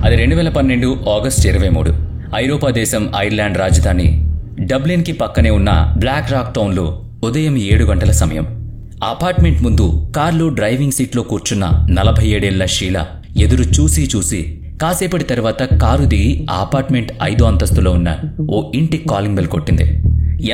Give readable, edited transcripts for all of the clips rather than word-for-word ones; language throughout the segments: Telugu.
అది 2012 ఆగస్టు 23. ఐరోపా దేశం ఐర్లాండ్ రాజధాని డబ్లిన్కి పక్కనే ఉన్న బ్లాక్ రాక్ టౌన్లో ఉదయం 7 గంటల సమయం. అపార్ట్మెంట్ ముందు కార్లో డ్రైవింగ్ సీట్లో కూర్చున్న 47 ఏళ్ల షీలా ఎదురు చూసి కాసేపటి తర్వాత కారు దిగి ఆ అపార్ట్మెంట్ 5వ అంతస్తులో ఉన్న ఓ ఇంటి కాలింగ్ బెల్ కొట్టింది.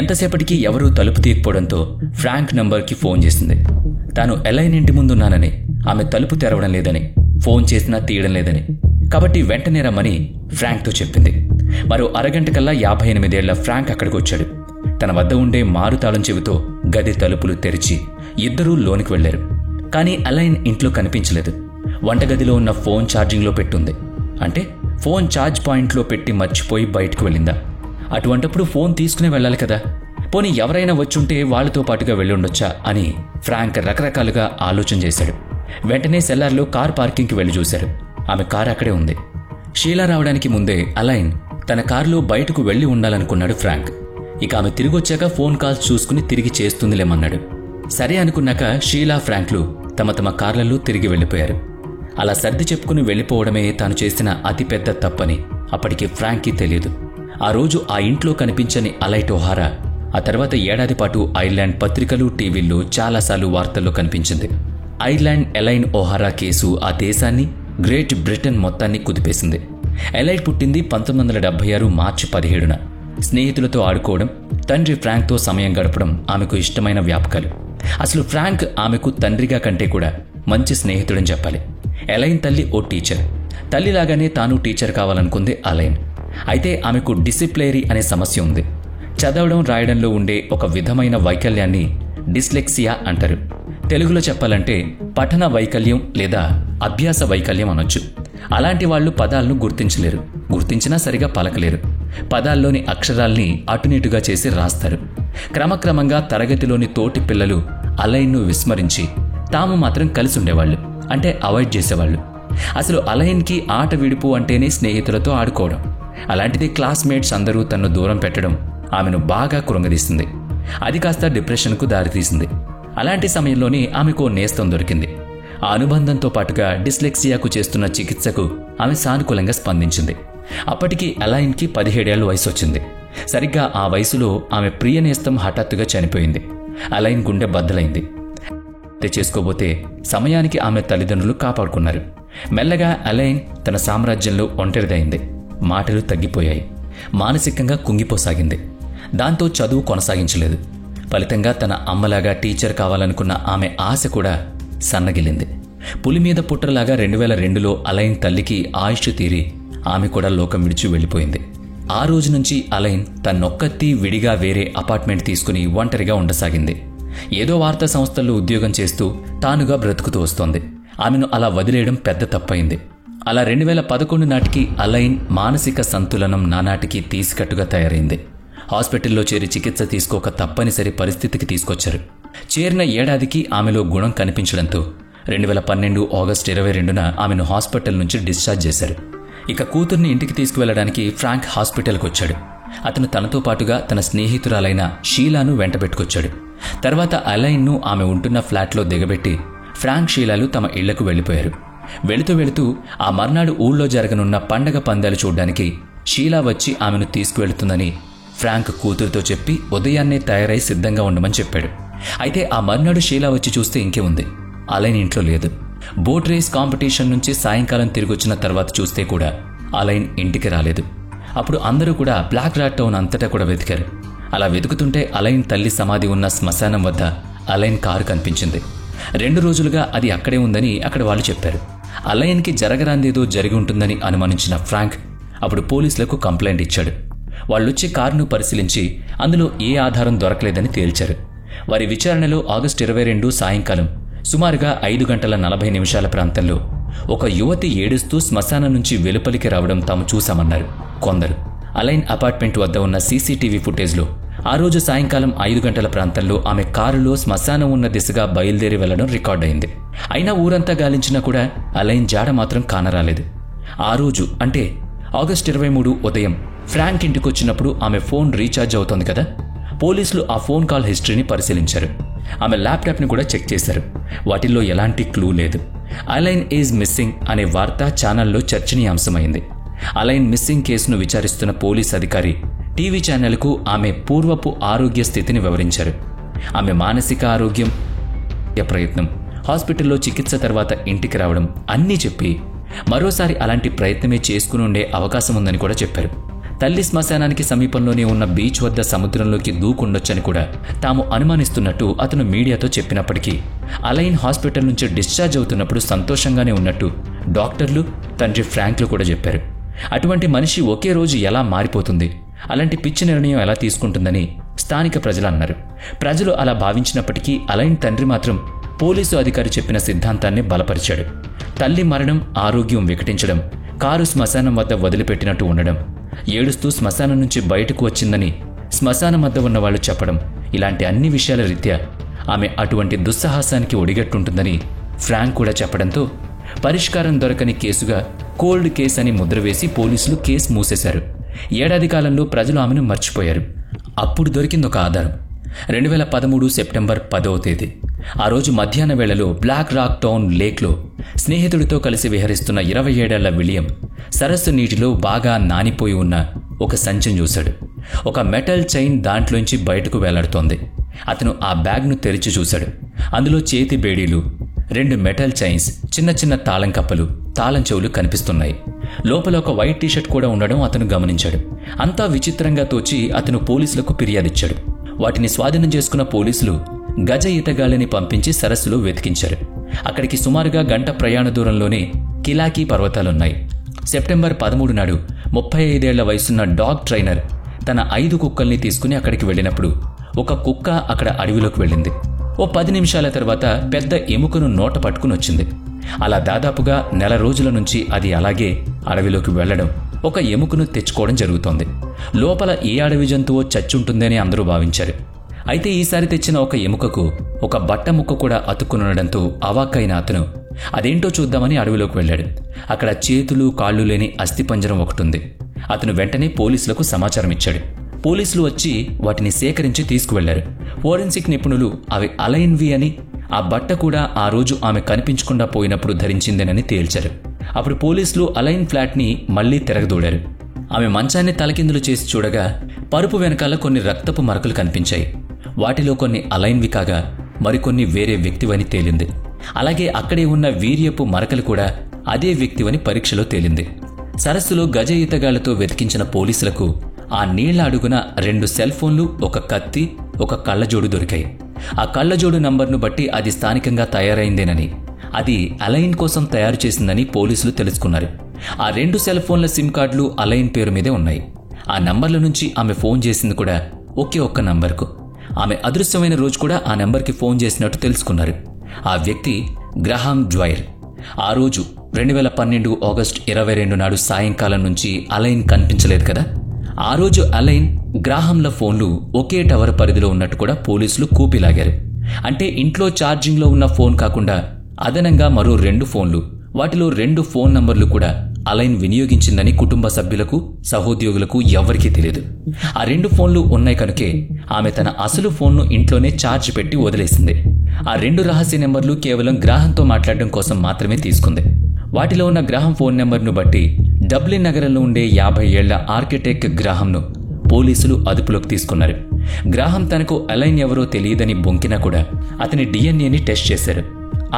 ఎంతసేపటికి ఎవరూ తలుపు తీయకపోవడంతో ఫ్రాంక్ నంబర్కి ఫోన్ చేసింది. తాను ఎలైన్ ఇంటి ముందున్నానని, ఆమె తలుపు తెరవడం లేదని, ఫోన్ చేసినా తీయడం లేదని, కాబట్టి వెంటనే రమ్మని ఫ్రాంక్తో చెప్పింది. మరో అరగంట కల్లా 58 ఏళ్ల ఫ్రాంక్ అక్కడికి వచ్చాడు. తన వద్ద ఉండే మారుతాళం చెవితో గది తలుపులు తెరిచి ఇద్దరూ లోనికి వెళ్లారు. కానీ ఎలైన్ ఇంట్లో కనిపించలేదు. వంటగదిలో ఉన్న ఫోన్ ఛార్జింగ్లో పెట్టుంది. అంటే ఫోన్ ఛార్జ్ పాయింట్లో పెట్టి మర్చిపోయి బయటకు వెళ్ళిందా? అటువంటప్పుడు ఫోన్ తీసుకునే వెళ్ళాలి కదా. పోనీ ఎవరైనా వచ్చుంటే వాళ్లతో పాటుగా వెళ్ళి ఉండొచ్చా అని ఫ్రాంక్ రకరకాలుగా ఆలోచన చేశాడు. వెంటనే సెల్లార్లో కార్ పార్కింగ్కి వెళ్లి చూశాడు. ఆమె కారు అక్కడే ఉంది. షీలా రావడానికి ముందే అలైన్ తన కారులో బయటకు వెళ్లి ఉండాలనుకున్నాడు ఫ్రాంక్. ఇక ఆమె తిరిగొచ్చాక ఫోన్ కాల్స్ చూసుకుని తిరిగి చేస్తుందిలేమన్నాడు. సరే అనుకున్నాక షీలా, ఫ్రాంక్లు తమ కార్లలో తిరిగి వెళ్లిపోయారు. అలా సర్ది చెప్పుకుని వెళ్లిపోవడమే తాను చేసిన అతిపెద్ద తప్పని అప్పటికి ఫ్రాంక్కి తెలియదు. ఆ రోజు ఆ ఇంట్లో కనిపించని అలైట్ ఓహారా ఆ తర్వాత ఏడాది పాటు ఐర్లాండ్ పత్రికలు, టీవీల్లో చాలాసార్లు వార్తల్లో కనిపించింది. ఐర్లాండ్ ఎలైన్ ఓహారా కేసు ఆ దేశాన్ని, గ్రేట్ బ్రిటన్ మొత్తాన్ని కుదిపేసింది. ఎలైట్ పుట్టింది 1976 మార్చి 17న. స్నేహితులతో ఆడుకోవడం, తండ్రి ఫ్రాంక్తో సమయం గడపడం ఆమెకు ఇష్టమైన వ్యాపకాలు. అసలు ఫ్రాంక్ ఆమెకు తండ్రిగా కంటే కూడా మంచి స్నేహితుడని చెప్పాలి. ఎలైన్ తల్లి ఓ టీచర్. తల్లిలాగానే తాను టీచర్ కావాలనుకుంది అలైన్. అయితే ఆమెకు డిసిప్లైరీ అనే సమస్య ఉంది. చదవడం, రాయడంలో ఉండే ఒక విధమైన వైకల్యాన్ని డిస్లెక్సియా అంటారు. తెలుగులో చెప్పాలంటే పఠన వైకల్యం లేదా అభ్యాస వైకల్యం అనొచ్చు. అలాంటి వాళ్లు పదాలను గుర్తించలేరు, గుర్తించినా సరిగా పలకలేరు. పదాల్లోని అక్షరాల్ని అటునిటుగా చేసి రాస్తారు. క్రమక్రమంగా తరగతిలోని తోటి పిల్లలు అలైన్ను విస్మరించి తాము మాత్రం కలిసి ఉండేవాళ్లు, అంటే అవాయిడ్ చేసేవాళ్లు. అసలు అలైన్కి ఆట విడుపు అంటేనే స్నేహితులతో ఆడుకోవడం. అలాంటిది క్లాస్మేట్స్ అందరూ తనను దూరం పెట్టడం ఆమెను బాగా కృంగదీస్తుంది. అది కాస్త డిప్రెషన్కు దారితీసింది. అలాంటి సమయంలోనే ఆమెకు నేస్తం దొరికింది. ఆ అనుబంధంతో పాటుగా డిస్లెక్సియాకు చేస్తున్న చికిత్సకు ఆమె సానుకూలంగా స్పందించింది. అప్పటికి అలైన్కి 17 ఏళ్ల వయసు వచ్చింది. సరిగ్గా ఆ వయసులో ఆమె ప్రియ నేస్తం హఠాత్తుగా చనిపోయింది. అలైన్ గుండె బద్దలైంది. చేసుకోబోతే సమయానికి ఆమె తల్లిదండ్రులు కాపాడుకున్నారు. మెల్లగా అలైన్ తన సామ్రాజ్యంలో ఒంటరిదైంది. మాటలు తగ్గిపోయాయి. మానసికంగా కుంగిపోసాగింది. దాంతో చదువు కొనసాగించలేదు. ఫలితంగా తన అమ్మలాగా టీచర్ కావాలనుకున్న ఆమె ఆశ కూడా సన్నగిల్లింది. పులిమీద పుట్రలాగా 2002లో అలైన్ తల్లికి ఆయుష్ తీరి ఆమె కూడా లోకం విడిచి వెళ్లిపోయింది. ఆ రోజు నుంచి అలైన్ తన్నొక్కత్తి విడిగా వేరే అపార్ట్మెంట్ తీసుకుని ఒంటరిగా ఉండసాగింది. ఏదో వార్తా సంస్థల్లో ఉద్యోగం చేస్తూ తానుగా బ్రతుకుతూ వస్తోంది. ఆమెను అలా వదిలేయడం పెద్ద తప్పయింది. అలా 2011 నాటికి అలైన్ మానసిక సంతులనం నానాటికి తీసికట్టుగా తయారైంది. హాస్పిటల్లో చేరి చికిత్స తీసుకోక తప్పనిసరి పరిస్థితికి తీసుకొచ్చారు. చేరిన ఏడాదికి ఆమెలో గుణం కనిపించడంతో 2012 ఆగస్టు 22న ఆమెను హాస్పిటల్ నుంచి డిశ్చార్జ్ చేశారు. ఇక కూతుర్ని ఇంటికి తీసుకువెళ్లడానికి ఫ్రాంక్ హాస్పిటల్కి వచ్చాడు. అతను తనతో పాటుగా తన స్నేహితురాలైన షీలాను వెంటబెట్టుకొచ్చాడు. తర్వాత అలైన్ను ఆమె ఉంటున్న ఫ్లాట్లో దిగబెట్టి ఫ్రాంక్, షీలాలు తమ ఇళ్లకు వెళ్లిపోయారు. వెళుతూ ఆ మర్నాడు ఊళ్ళో జరగనున్న పండగ పందాలు చూడ్డానికి షీలా వచ్చి ఆమెను తీసుకువెళుతుందని ఫ్రాంక్ కూతురుతో చెప్పి ఉదయాన్నే తయారై సిద్ధంగా ఉండమని చెప్పాడు. అయితే ఆ మర్నాడు షీలా వచ్చి చూస్తే ఇంకే ఉంది. అలైన్ ఇంట్లో లేదు. బోట్ రేస్ కాంపిటీషన్ నుంచి సాయంకాలం తిరిగొచ్చిన తర్వాత చూస్తే కూడా అలైన్ ఇంటికి రాలేదు. అప్పుడు అందరూ కూడా బ్లాక్ రాక్ టౌన్ అంతటా కూడా వెతికారు. అలా వెతుకుతుంటే అలైన్ తల్లి సమాధి ఉన్న శ్మశానం వద్ద అలైన్ కారు కనిపించింది. 2 రోజులుగా అది అక్కడే ఉందని అక్కడ వాళ్ళు చెప్పారు. అలైన్కి జరగరాందేదో జరిగి ఉంటుందని అనుమానించిన ఫ్రాంక్ అప్పుడు పోలీసులకు కంప్లైంట్ ఇచ్చాడు. వాళ్ళొచ్చి కారును పరిశీలించి అందులో ఏ ఆధారం దొరకలేదని తేల్చారు. వారి విచారణలో ఆగస్టు 22 సాయంకాలం సుమారుగా 5:40 ప్రాంతంలో ఒక యువతి ఏడుస్తూ శ్మశానం నుంచి వెలుపలికి రావడం తాము చూశామన్నారు కొందరు. అలైన్ అపార్ట్మెంట్ వద్ద ఉన్న సీసీటీవీ ఫుటేజ్లో ఆ రోజు సాయంకాలం 5 గంటల ప్రాంతంలో ఆమె కారులో శ్మశానం ఉన్న దిశగా బయలుదేరి వెళ్లడం రికార్డయింది. అయినా ఊరంతా గాలించినా కూడా అలైన్ జాడ మాత్రం కానరాలేదు. ఆ రోజు అంటే ఆగస్టు 23 ఉదయం ఫ్రాంక్ ఇంటికొచ్చినప్పుడు ఆమె ఫోన్ రీఛార్జ్ అవుతోంది కదా. పోలీసులు ఆ ఫోన్ కాల్ హిస్టరీని పరిశీలించారు. ఆమె ల్యాప్టాప్ని కూడా చెక్ చేశారు. వాటిల్లో ఎలాంటి క్లూ లేదు. అలైన్ ఈజ్ మిస్సింగ్ అనే వార్త ఛానల్లో చర్చనీయాంశమైంది. అలైన్ మిస్సింగ్ కేసును విచారిస్తున్న పోలీస్ అధికారి టీవీ ఛానల్కు ఆమె పూర్వపు ఆరోగ్య స్థితిని వివరించారు. ఆమె మానసిక ఆరోగ్యం, ప్రయత్నం, హాస్పిటల్లో చికిత్స తర్వాత ఇంటికి రావడం అన్నీ చెప్పి మరోసారి అలాంటి ప్రయత్నమే చేసుకుని ఉండే అవకాశం ఉందని కూడా చెప్పారు. తల్లి శ్మశానానికి సమీపంలోనే ఉన్న బీచ్ వద్ద సముద్రంలోకి దూకుండొచ్చని కూడా తాము అనుమానిస్తున్నట్టు అతను మీడియాతో చెప్పినప్పటికీ అలైన్ హాస్పిటల్ నుంచి డిశ్చార్జ్ అవుతున్నప్పుడు సంతోషంగానే ఉన్నట్టు డాక్టర్లు, తండ్రి ఫ్రాంక్లు కూడా చెప్పారు. అటువంటి మనిషి ఒకే రోజు ఎలా మారిపోతుంది, అలాంటి పిచ్చి నిర్ణయం ఎలా తీసుకుంటుందని స్థానిక ప్రజలు అన్నారు. ప్రజలు అలా భావించినప్పటికీ అలైన్ తండ్రి మాత్రం పోలీసు అధికారి చెప్పిన సిద్ధాంతాన్ని బలపరిచాడు. తల్లి మరణం, ఆరోగ్యం వికటించడం, కారు శ్మశానం వద్ద వదిలిపెట్టినట్టు ఉండడం, ఏడుస్తూ శ్మశానం నుంచి బయటకు వచ్చిందని శ్మశానం వద్ద ఉన్న వాళ్ళు చెప్పడం, ఇలాంటి అన్ని విషయాల రీత్యా ఆమె అటువంటి దుస్సాహసానికి ఒడిగట్టుంటుందని ఫ్రాంక్ కూడా చెప్పడంతో పరిష్కారం దొరకని కేసుగా కోల్డ్ కేసు అని ముద్ర వేసి పోలీసులు కేసు మూసేశారు. ఏడాది కాలంలో ప్రజలు ఆమెను మర్చిపోయారు. అప్పుడు దొరికింది ఒక ఆధారం. 2013 సెప్టెంబర్ 10వ తేదీ. ఆ రోజు మధ్యాహ్న వేళలో బ్లాక్ రాక్ టౌన్ లేక్లో స్నేహితుడితో కలిసి విహరిస్తున్న 27 ఏళ్ల విలియం సరస్సు నీటిలో బాగా నానిపోయి ఉన్న ఒక సంచిని చూశాడు. ఒక మెటల్ చైన్ దాంట్లోంచి బయటకు వేలాడుతోంది. అతను ఆ బ్యాగ్ను తెరిచి చూశాడు. అందులో చేతి బేడీలు, 2 మెటల్ చైన్స్, చిన్న చిన్న తాళం కప్పలు, తాళం చెవులు కనిపిస్తున్నాయి. లోపల ఒక వైట్ టీషర్ట్ కూడా ఉండడం అతను గమనించాడు. అంతా విచిత్రంగా తోచి అతను పోలీసులకు ఫిర్యాదిచ్చాడు. వాటిని స్వాధీనం చేసుకున్న పోలీసులు గజ ఈతగాళ్లని పంపించి సరస్సులో వెతికించారు. అక్కడికి సుమారుగా గంట ప్రయాణ దూరంలోనే కిలాకీ పర్వతాలున్నాయి. సెప్టెంబర్ 13 నాడు 35 ఏళ్ల వయసున్న డాగ్ ట్రైనర్ తన 5 కుక్కల్ని తీసుకుని అక్కడికి వెళ్ళినప్పుడు ఒక కుక్క అక్కడ అడవిలోకి వెళ్ళింది. ఓ 10 నిమిషాల తర్వాత పెద్ద ఎముకను నోట పట్టుకుని వచ్చింది. అలా దాదాపుగా నెల రోజుల నుంచి అది అలాగే అడవిలోకి వెళ్లడం, ఒక ఎముకను తెచ్చుకోవడం జరుగుతోంది. లోపల ఏ అడవి జంతువో చచ్చుంటుందని అందరూ భావించారు. అయితే ఈసారి తెచ్చిన ఒక ఎముకకు ఒక బట్ట ముక్క కూడా అతుక్కునుండడంతో అవాక్కైన అతను అదేంటో చూద్దామని అడవిలోకి వెళ్ళాడు. అక్కడ చేతులు కాళ్లు లేని అస్థిపంజరం ఒకటుంది. అతను వెంటనే పోలీసులకు సమాచారం ఇచ్చాడు. పోలీసులు వచ్చి వాటిని సేకరించి తీసుకువెళ్లారు. ఫోరెన్సిక్ నిపుణులు అవి అలైన్వి అని, ఆ బట్ట కూడా ఆ రోజు ఆమె కనిపించకుండా పోయినప్పుడు ధరించిందేనని తేల్చారు. అప్పుడు పోలీసులు అలైన్ ఫ్లాట్ని మళ్లీ తిరగదోడారు. ఆమె మంచాన్ని తలకిందులు చేసి చూడగా పరుపు వెనకాల కొన్ని రక్తపు మరకలు కనిపించాయి. వాటిలో కొన్ని అలైన్వి కాగా మరికొన్ని వేరే వ్యక్తివని తేలింది. అలాగే అక్కడే ఉన్న వీర్యపు మరకలు కూడా అదే వ్యక్తివని పరీక్షలో తేలింది. సరస్సులో గజ ఈతగాళ్లతో వెతికించిన పోలీసులకు ఆ నీళ్ల అడుగున 2 సెల్ ఫోన్లు, ఒక కత్తి, ఒక కళ్లజోడు దొరికాయి. ఆ కళ్లజోడు నంబర్ను బట్టి అది స్థానికంగా తయారైందేనని, అది అలైన్ కోసం తయారు చేసిందని పోలీసులు తెలుసుకున్నారు. ఆ 2 సెల్ ఫోన్ల సిమ్ కార్డులు అలైన్ పేరు మీదే ఉన్నాయి. ఆ నంబర్ల నుంచి ఆమె ఫోన్ చేసింది కూడా ఒకే ఒక్క నంబర్కు. ఆమె అదృశ్యమైన రోజు కూడా ఆ నంబర్కి ఫోన్ చేసినట్టు తెలుసుకున్నారు. ఆ వ్యక్తి గ్రహాం జ్వైర్. ఆ రోజు 2012 ఆగస్టు 22 నాడు సాయంకాలం నుంచి అలైన్ కనిపించలేదు కదా. ఆ రోజు అలైన్, గ్రాహంల ఫోన్లు ఒకే టవర్ పరిధిలో ఉన్నట్టు కూడా పోలీసులు కూపిలాగారు. అంటే ఇంట్లో ఛార్జింగ్లో ఉన్న ఫోన్ కాకుండా అదనంగా మరో 2 ఫోన్లు, వాటిలో 2 ఫోన్ నంబర్లు కూడా అలైన్ వినియోగించిందని కుటుంబ సభ్యులకు, సహోద్యోగులకు ఎవ్వరికీ తెలియదు. ఆ 2 ఫోన్లు ఉన్నాయి కనుకే ఆమె తన అసలు ఫోన్ను ఇంట్లోనే ఛార్జ్ పెట్టి వదిలేసింది. ఆ 2 రహస్య నెంబర్లు కేవలం గ్రాహంతో మాట్లాడడం కోసం మాత్రమే తీసుకుంది. వాటిలో ఉన్న గ్రాహం ఫోన్ నెంబర్ను బట్టి డబ్లిన్ నగరంలో ఉండే 50 ఏళ్ల ఆర్కిటెక్ట్ గ్రాహంను పోలీసులు అదుపులోకి తీసుకున్నారు. గ్రాహం తనకు అలైన్ ఎవరో తెలియదని బొంకినా కూడా అతని డిఎన్ఏని టెస్ట్ చేశారు.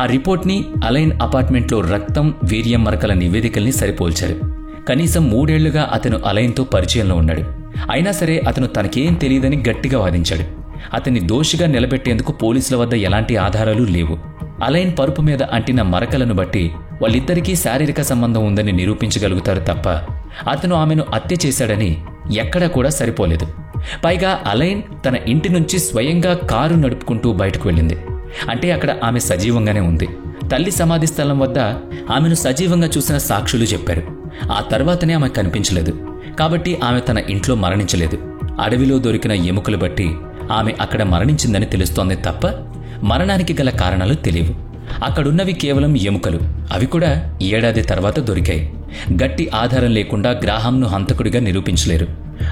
ఆ రిపోర్ట్ని అలైన్ అపార్ట్మెంట్లో రక్తం, వీర్యం మరకల నివేదికల్ని సరిపోల్చారు. కనీసం 3 ఏళ్లుగా అతను అలైన్తో పరిచయంలో ఉన్నాడు. అయినా సరే అతను తనకేం తెలియదని గట్టిగా వాదించాడు. అతన్ని దోషిగా నిలబెట్టేందుకు పోలీసుల వద్ద ఎలాంటి ఆధారాలు లేవు. అలైన్ పరుపు మీద అంటిన మరకలను బట్టి వాళ్ళిద్దరికీ శారీరక సంబంధం ఉందని నిరూపించగలుగుతారు తప్ప అతను ఆమెను హత్య చేశాడని ఎక్కడా కూడా సరిపోలేదు. పైగా అలైన్ తన ఇంటి నుంచి స్వయంగా కారు నడుపుకుంటూ బయటకు వెళ్ళింది. అంటే అక్కడ ఆమె సజీవంగానే ఉంది. తల్లి సమాధి స్థలం వద్ద ఆమెను సజీవంగా చూసిన సాక్షులు చెప్పారు. ఆ తర్వాతనే ఆమె కనిపించలేదు. కాబట్టి ఆమె తన ఇంట్లో మరణించలేదు. అడవిలో దొరికిన ఎముకలు బట్టి ఆమె అక్కడ మరణించిందని తెలుస్తోంది తప్ప మరణానికి గల కారణాలు తెలియవు. అక్కడున్నవి కేవలం ఎముకలు. అవి కూడా 7 ఏడాది తర్వాత దొరికాయి. గట్టి ఆధారం లేకుండా గ్రాహంను హంతకుడిగా నిరూపించలేరు.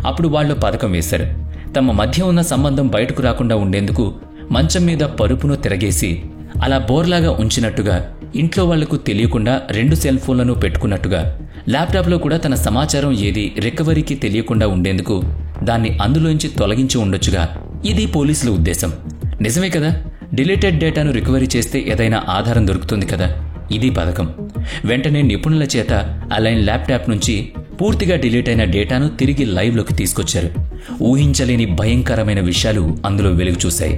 అప్పుడు వాళ్ళు పథకం వేశారు. తమ మధ్య ఉన్న సంబంధం బయటకు రాకుండా ఉండేందుకు మంచం మీద పరుపును తిరగేసి అలా బోర్లాగా ఉంచినట్టుగా ఇంట్లో వాళ్లకు తెలియకుండా 2 సెల్ ఫోన్లను పెట్టుకున్నట్టుగా ల్యాప్టాప్లో కూడా తన సమాచారం ఏది రికవరీకి తెలియకుండా ఉండేందుకు దాన్ని అందులోంచి తొలగించి ఉండొచ్చుగా. ఇది పోలీసుల ఉద్దేశం. నిజమే కదా, డిలీటెడ్ డేటాను రికవరీ చేస్తే ఏదైనా ఆధారం దొరుకుతుంది కదా. ఇది పథకం. వెంటనే నిపుణుల చేత అలైన్ ల్యాప్టాప్ నుంచి పూర్తిగా డిలీట్ అయిన డేటాను తిరిగి లైవ్లోకి తీసుకొచ్చారు. ఊహించలేని భయంకరమైన విషయాలు అందులో వెలుగు చూశాయి.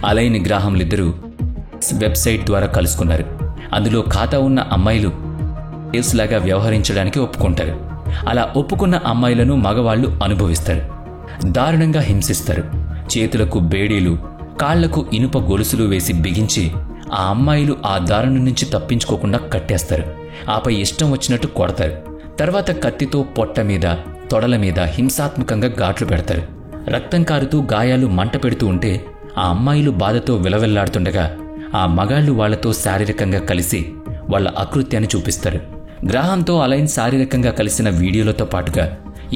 అలైన్ గ్రాహంలిద్దరూ వెబ్సైట్ ద్వారా కలుసుకున్నారు. అందులో ఖాతా ఉన్న అమ్మాయిలు లాగా వ్యవహరించడానికి ఒప్పుకుంటారు. అలా ఒప్పుకున్న అమ్మాయిలను మగవాళ్లు అనుభవిస్తారు, దారుణంగా హింసిస్తారు. చేతులకు బేడీలు, కాళ్లకు ఇనుప గొలుసులు వేసి బిగించి ఆ అమ్మాయిలు ఆ దారుణం నుంచి తప్పించుకోకుండా కట్టేస్తారు. ఆపై ఇష్టం వచ్చినట్టు కొడతారు. తర్వాత కత్తితో పొట్ట మీద, తొడల మీద హింసాత్మకంగా ఘాట్లు పెడతారు. రక్తం కారుతూ గాయాలు మంట పెడుతూ ఉంటే ఆ అమ్మాయిలు బాధతో విలవెల్లాడుతుండగా ఆ మగాళ్లు వాళ్లతో శారీరకంగా కలిసి వాళ్ల అకృత్యాన్ని చూపిస్తారు. గ్రాహంతో అలైన్ శారీరకంగా కలిసిన వీడియోలతో పాటుగా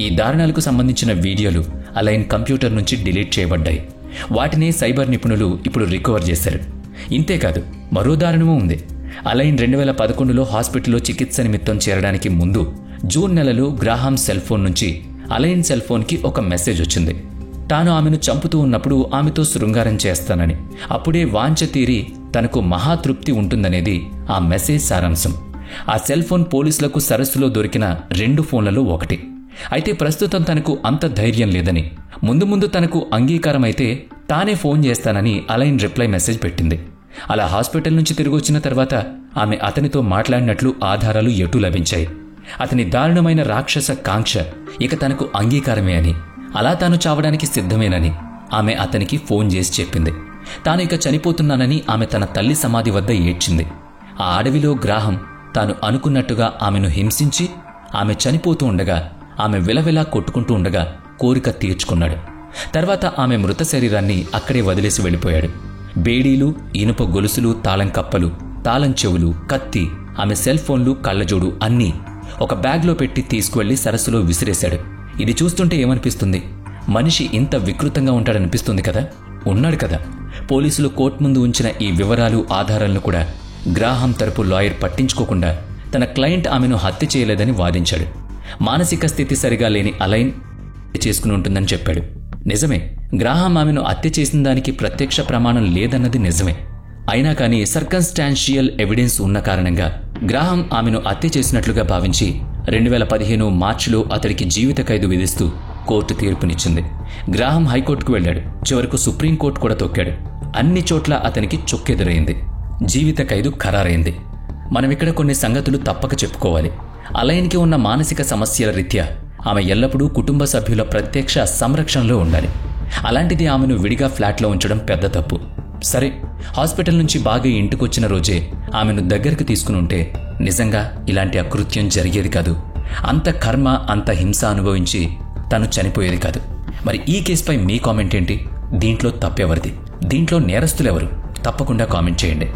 ఈ దారుణాలకు సంబంధించిన వీడియోలు అలైన్ కంప్యూటర్ నుంచి డిలీట్ చేయబడ్డాయి. వాటిని సైబర్ నిపుణులు ఇప్పుడు రికవర్ చేశారు. ఇంతేకాదు, మరో దారుణమూ ఉంది. అలైన్ 2011లో హాస్పిటల్లో చికిత్స నిమిత్తం చేరడానికి ముందు జూన్ నెలలో గ్రాహం సెల్ ఫోన్ నుంచి అలైన్ సెల్ ఫోన్కి ఒక మెసేజ్ వచ్చింది. తాను ఆమెను చంపుతూ ఉన్నప్పుడు ఆమెతో శృంగారం చేస్తానని, అప్పుడే వాంఛ తీరి తనకు మహాతృప్తి ఉంటుందనేది ఆ మెసేజ్ సారాంశం. ఆ సెల్ ఫోన్ పోలీసులకు సరస్సులో దొరికిన 2 ఫోన్లలో ఒకటి. అయితే ప్రస్తుతం తనకు అంత ధైర్యం లేదని, ముందు ముందు తనకు అంగీకారమైతే తానే ఫోన్ చేస్తానని అలైన్ రిప్లై మెసేజ్ పెట్టింది. అలా హాస్పిటల్ నుంచి తిరిగొచ్చిన తర్వాత ఆమె అతనితో మాట్లాడినట్లు ఆధారాలు ఎటూ లభించాయి. అతని దారుణమైన రాక్షస కాంక్ష ఇక తనకు అంగీకారమే అని, అలా తాను చావడానికి సిద్ధమేనని ఆమె అతనికి ఫోన్ చేసి చెప్పింది. తాను ఇక చనిపోతున్నానని ఆమె తన తల్లి సమాధి వద్ద ఏడ్చింది. ఆ అడవిలో గ్రాహం తాను అనుకున్నట్టుగా ఆమెను హింసించి ఆమె చనిపోతూ ఉండగా ఆమె విలవిలా కొట్టుకుంటూ ఉండగా కోరిక తీర్చుకున్నాడు. తర్వాత ఆమె మృత శరీరాన్ని అక్కడే వదిలేసి వెళ్ళిపోయాడు. బేడీలు, ఇనుప గొలుసులు, తాళం కప్పలు, తాళం చెవులు, కత్తి, ఆమె సెల్ ఫోన్లు, కళ్ళజోడు అన్నీ ఒక బ్యాగ్లో పెట్టి తీసుకువెళ్లి సరస్సులో విసిరేశాడు. ఇది చూస్తుంటే ఏమనిపిస్తుంది? మనిషి ఇంత వికృతంగా ఉంటాడనిపిస్తుంది కదా. ఉన్నాడు కదా. పోలీసులు కోర్టు ముందు ఉంచిన ఈ వివరాలు, ఆధారాలను కూడా గ్రాహం తరపు లాయర్ పట్టించుకోకుండా తన క్లయింట్ ఆమెను హత్య చేయలేదని వాదించాడు. మానసిక స్థితి సరిగా లేని అలైన్ చేసుకుని ఉంటుందని చెప్పాడు. నిజమే, గ్రాహం ఆమెను హత్య చేసిన దానికి ప్రత్యక్ష ప్రమాణం లేదన్నది నిజమే. అయినా కానీ సర్కమ్స్టాన్షియల్ ఎవిడెన్స్ ఉన్న కారణంగా గ్రాహం ఆమెను హత్య చేసినట్లుగా భావించి 2015 మార్చిలో అతడికి జీవిత ఖైదు విధిస్తూ కోర్టు తీర్పునిచ్చింది. గ్రాహం హైకోర్టుకు వెళ్లాడు. చివరకు సుప్రీంకోర్టు కూడా తొక్కాడు. అన్ని చోట్ల అతనికి చొక్కెదురైంది. జీవిత ఖైదు ఖరారైంది. మనమిక్కడ కొన్ని సంగతులు తప్పక చెప్పుకోవాలి. అలైన్కి ఉన్న మానసిక సమస్యల రీత్యా ఆమె ఎల్లప్పుడూ కుటుంబ సభ్యుల ప్రత్యక్ష సంరక్షణలో ఉండాలి. అలాంటిది ఆమెను విడిగా ఫ్లాట్లో ఉంచడం పెద్ద తప్పు. సరే, హాస్పిటల్ నుంచి బాగా ఇంటికొచ్చిన రోజే ఆమెను దగ్గరికి తీసుకుని ఉంటే నిజంగా ఇలాంటి అకృత్యం జరిగేది కాదు. అంత కర్మ, అంత హింస అనుభవించి తను చనిపోయేది కాదు. మరి ఈ కేసుపై మీ కామెంట్ ఏంటి? దీంట్లో తప్పెవరిది? దీంట్లో నేరస్తులెవరు? తప్పకుండా కామెంట్ చేయండి.